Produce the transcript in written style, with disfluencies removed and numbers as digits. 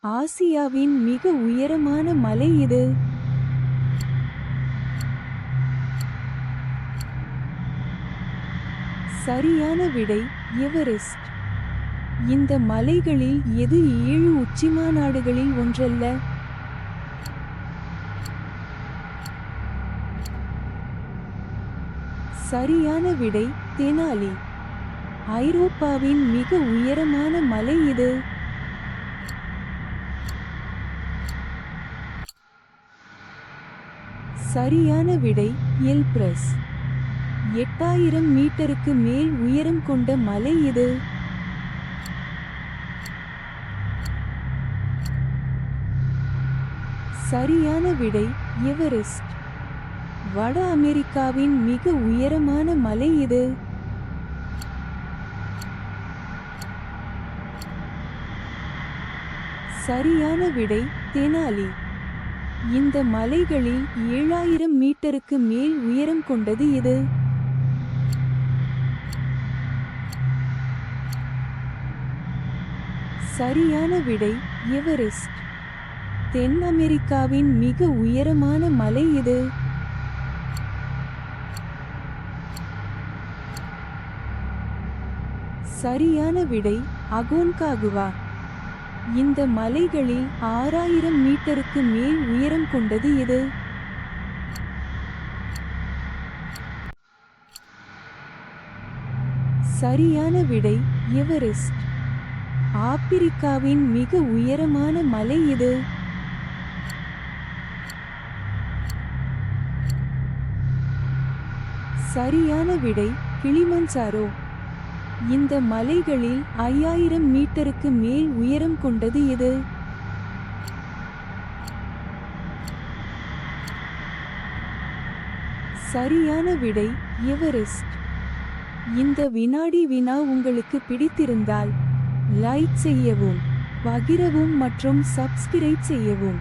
ஆசியாவின் மிக உயரமான மலை எது? சரியான விடை எவரெஸ்ட். இந்த மலைகளில் எது 7 உச்சிமாநாடுகளில் ஒன்றல்ல? சரியான விடை தெனாலி. ஐரோப்பாவின் மிக உயரமான மலை எது? சரியான விடை எல்ப்ரஸ். 8000 மீட்டருக்கு மேல் உயரம் கொண்ட மலை எது? சரியான விடை எவரெஸ்ட். வட அமெரிக்காவின் மிக உயரமான மலை எது? சரியான விடை தெனாலி. இந்த மலைகளில் 7000 மீட்டருக்கு மேல் உயரம் கொண்டது எது? சரியான விடை எவரெஸ்ட். தென் அமெரிக்காவின் மிக உயரமான மலை எது? சரியான விடை அகோன்காகுவா. இந்த மலைகளில் 6000 மீட்டருக்கு மேல் உயரம் கொண்டது எது? சரியான விடை எவரெஸ்ட். ஆப்பிரிக்காவின் மிக உயரமான மலை எது? சரியான விடை கிளிமஞ்சாரோ. இந்த மலைகளில் 5000 மீட்டருக்கு மேல் உயரம் கொண்டது எது? சரியான விடை எவரெஸ்ட். இந்த வினாடி வினா உங்களுக்கு பிடித்திருந்தால் லைக் செய்யவும், பகிரவும் மற்றும் சப்ஸ்கிரைப் செய்யவும்.